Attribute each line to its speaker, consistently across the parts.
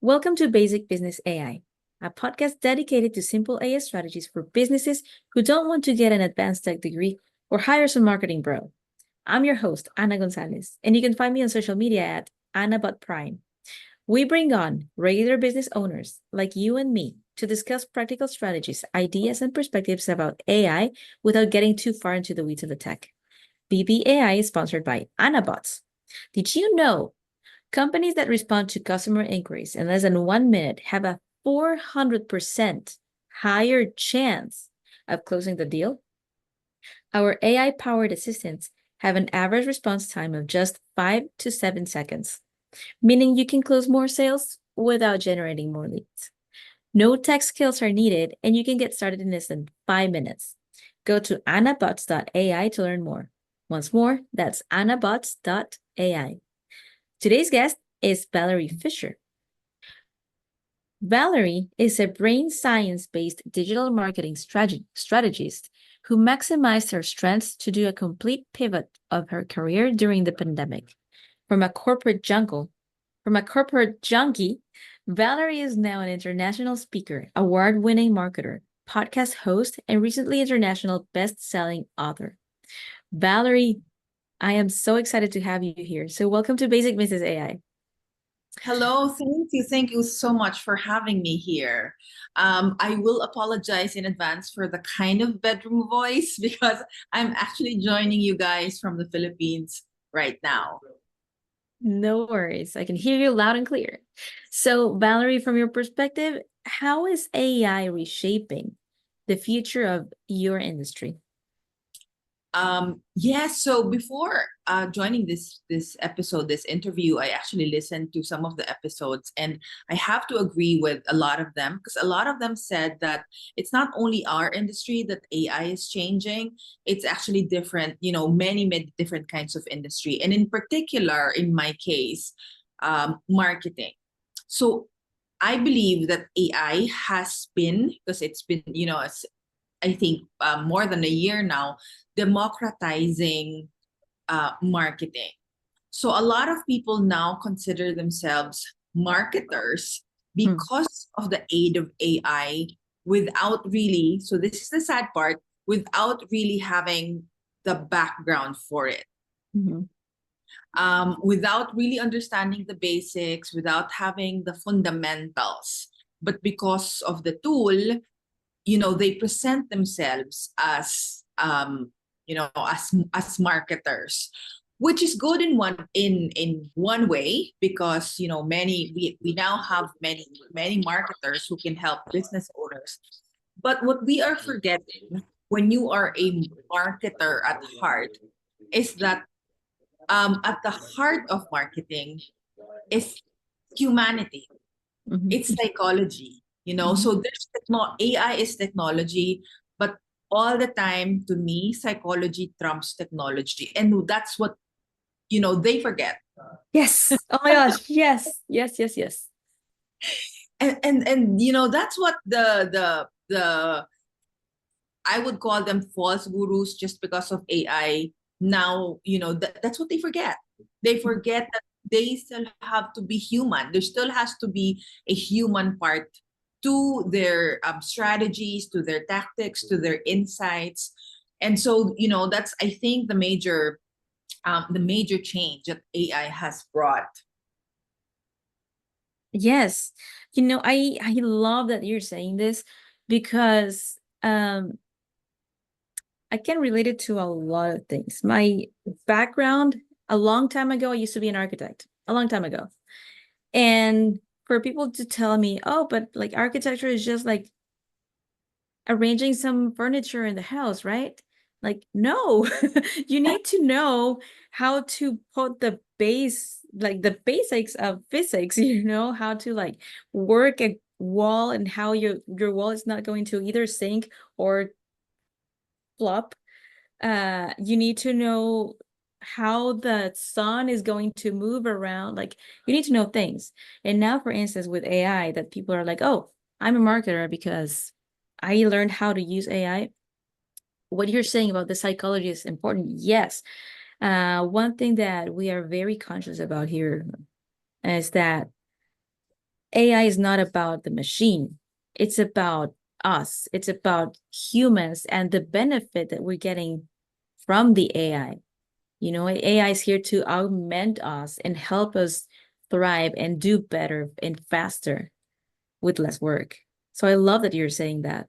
Speaker 1: Welcome to Basic Business AI, a podcast dedicated to simple AI strategies for businesses who don't want to get an advanced tech degree or hire some marketing bro. I'm your host, Ana Gonzalez, and you can find me on social media at AnnaButPrime. We bring on regular business owners like you and me to discuss practical strategies, ideas, and perspectives about AI without getting too far into the weeds of the tech. BBAI is sponsored by AnnaBots. Did you know companies that respond to customer inquiries in less than 1 minute have a 400% higher chance of closing the deal? Our AI-powered assistants have an average response time of just 5 to 7 seconds, meaning you can close more sales without generating more leads. No tech skills are needed, and you can get started in less than 5 minutes. Go to annabots.ai to learn more. Once more, that's annabots.ai. Today's guest is Valerie Fischer. Valerie is a brain science-based digital marketing strategist who maximized her strengths to do a complete pivot of her career during the pandemic. From a corporate junkie, Valerie is now an international speaker, award-winning marketer, podcast host, and recently international best-selling author. Valerie, I am so excited to have you here. So welcome to Basic Business AI.
Speaker 2: Hello, thank you. Thank you so much for having me here. I will apologize in advance for the kind of bedroom voice because I'm actually joining you guys from the Philippines right now.
Speaker 1: No worries. I can hear you loud and clear. So, Valerie, from your perspective, how is AI reshaping the future of your industry?
Speaker 2: So before joining this episode, this interview, I actually listened to some of the episodes, and I have to agree with a lot of them because a lot of them said that it's not only our industry that AI is changing, it's actually different, many different kinds of industry, and in particular, in my case, marketing. So I believe that AI has been, because it's been, I think more than a year now, democratizing marketing. So a lot of people now consider themselves marketers because of the aid of AI without really, so this is the sad part, without really having the background for it.
Speaker 1: Mm-hmm.
Speaker 2: Without really understanding the basics, without having the fundamentals. But because of the tool, they present themselves as as marketers, which is good in one way because we now have many marketers who can help business owners. But what we are forgetting when you are a marketer at heart is that at the heart of marketing is humanity.
Speaker 1: Mm-hmm.
Speaker 2: It's psychology,
Speaker 1: Mm-hmm.
Speaker 2: so there's AI is technology, but all the time, to me, psychology trumps technology, and that's what they forget.
Speaker 1: Yes. Oh my gosh. Yes. Yes. Yes. Yes.
Speaker 2: And that's what the I would call them false gurus just because of AI. Now, that's what they forget. They forget that they still have to be human. There still has to be a human part to their strategies, to their tactics, to their insights. And so, that's, I think, the major change that AI has brought.
Speaker 1: Yes. I love that you're saying this because I can relate it to a lot of things. My background, a long time ago, I used to be an architect, a long time ago. And for people to tell me, oh, but like architecture is just like arranging some furniture in the house, right? Like, no, you need to know how to put the base, like the basics of physics, how to like work a wall and how your wall is not going to either sink or flop. You need to know how the sun is going to move around. Like, you need to know things. And now, for instance, with AI, that people are like, oh, I'm a marketer because I learned how to use AI. What you're saying about the psychology is important. Yes. One thing that we are very conscious about here is that AI is not about the machine. It's about us. It's about humans and the benefit that we're getting from the AI. You know, AI is here to augment us and help us thrive and do better and faster with less work. So I love that you're saying that.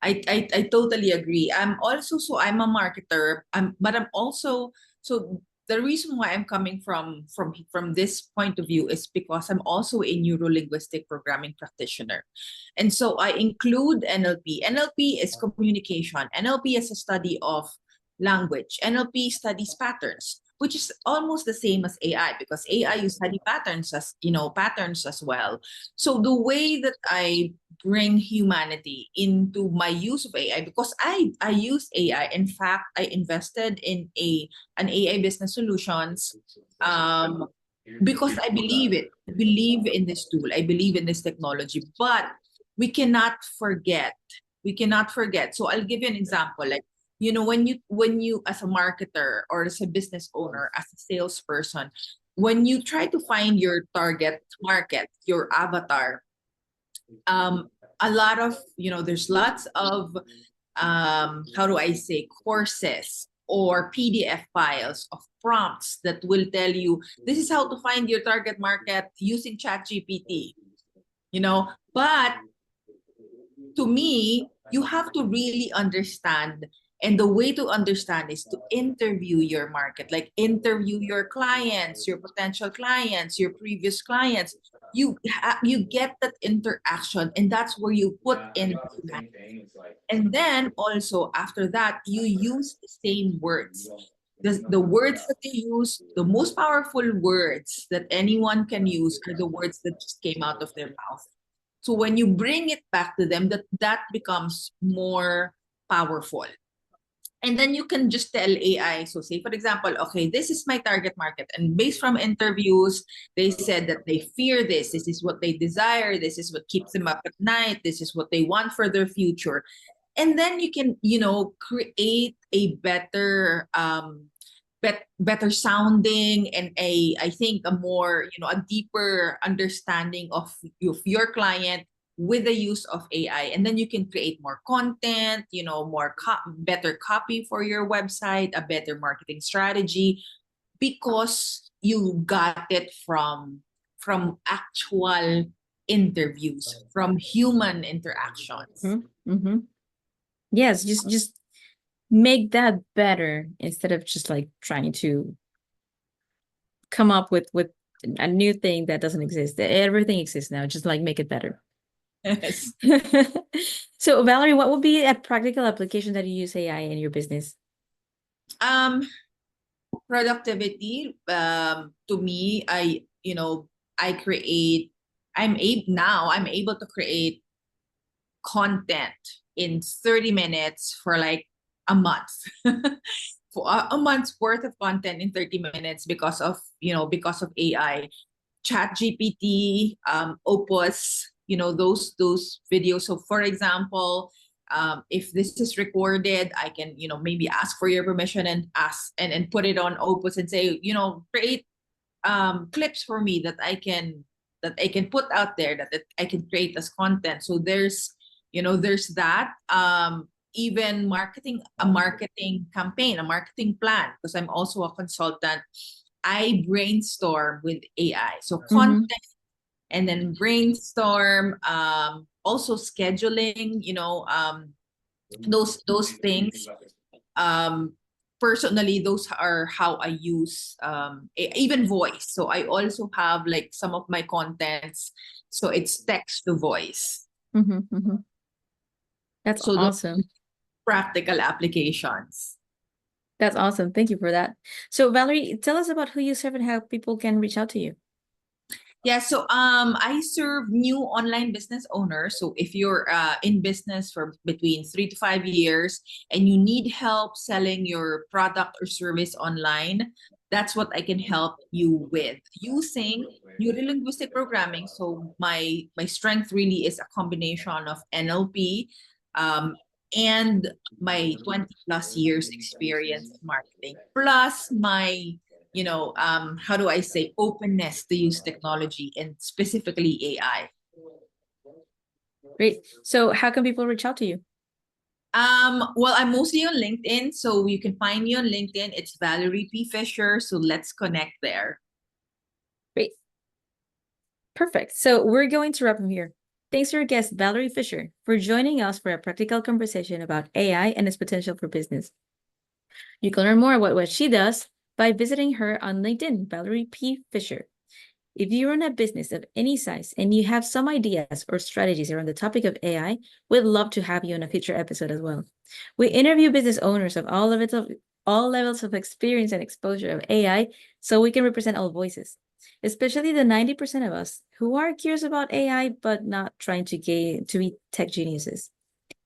Speaker 2: I totally agree. I'm a marketer. But I'm also so the reason why I'm coming from this point of view is because I'm also a neuro-linguistic programming practitioner. And so I include NLP. NLP is communication. NLP is a study of language. NLP studies patterns, which is almost the same as AI because AI you study patterns as well. So the way that I bring humanity into my use of AI because I use AI. In fact, I invested in an AI business solutions because I believe it. I believe in this tool. I believe in this technology. But we cannot forget. We cannot forget. So I'll give you an example. Like, when you as a marketer or as a business owner, as a salesperson, when you try to find your target market, your avatar, a lot of there's lots of how do I say courses or PDF files of prompts that will tell you this is how to find your target market using ChatGPT. But to me, you have to really understand. And the way to understand is to interview your market, like interview your clients, your potential clients, your previous clients. You get that interaction, and that's where you put in humanity. And then also after that, you use the same words. The words that they use, the most powerful words that anyone can use are the words that just came out of their mouth. So when you bring it back to them, that becomes more powerful. And then you can just tell AI. So say, for example, okay, this is my target market. And based from interviews, they said that they fear this. This is what they desire. This is what keeps them up at night. This is what they want for their future. And then you can, create a better sounding and I think a more, a deeper understanding of your client with the use of AI. And then you can create more content, better copy for your website, a better marketing strategy, because you got it from actual interviews, from human interactions.
Speaker 1: Mm-hmm. Yes, just make that better instead of just like trying to come up with a new thing that doesn't exist. Everything exists now. Just like make it better.
Speaker 2: Yes.
Speaker 1: So Valerie, what would be a practical application that you use AI in your business?
Speaker 2: Productivity. To me, I'm able to create content in 30 minutes for like a month. For a month's worth of content in 30 minutes because of AI. Chat GPT, Opus, those videos. So for example, if this is recorded, I can maybe ask for your permission and ask and put it on Opus and say, create clips for me that I can put out there that I can create as content. So there's that. Even a marketing campaign, a marketing plan, because I'm also a consultant. I brainstorm with AI. So content and then brainstorm, also scheduling, those things. Personally, those are how I use even voice. So I also have like some of my contents. So it's text to voice.
Speaker 1: That's
Speaker 2: so
Speaker 1: awesome.
Speaker 2: Practical applications.
Speaker 1: That's awesome. Thank you for that. So Valerie, tell us about who you serve and how people can reach out to you.
Speaker 2: Yeah, so I serve new online business owners. So if you're in business for between 3 to 5 years and you need help selling your product or service online, that's what I can help you with using neuro-linguistic programming. So my strength really is a combination of NLP and my 20 plus years experience in marketing, plus my how do I say, openness to use technology and specifically AI.
Speaker 1: Great. So how can people reach out to you?
Speaker 2: Well, I'm mostly on LinkedIn, so you can find me on LinkedIn. It's Valerie P. Fischer. So let's connect there.
Speaker 1: Great. Perfect. So we're going to wrap from here. Thanks to our guest, Valerie Fischer, for joining us for a practical conversation about AI and its potential for business. You can learn more about what she does by visiting her on LinkedIn, Valerie P. Fischer. If you run a business of any size and you have some ideas or strategies around the topic of AI, we'd love to have you on a future episode as well. We interview business owners of all levels of experience and exposure of AI so we can represent all voices, especially the 90% of us who are curious about AI but not trying to be tech geniuses.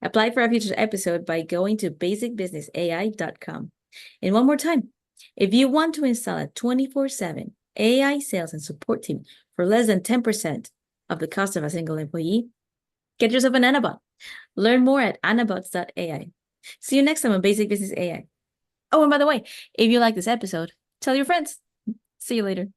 Speaker 1: Apply for a future episode by going to basicbusinessai.com. And one more time, if you want to install a 24/7 AI sales and support team for less than 10% of the cost of a single employee, get yourself an Anabot. Learn more at anabots.ai. See you next time on Basic Business AI. Oh, and by the way, if you like this episode, tell your friends. See you later.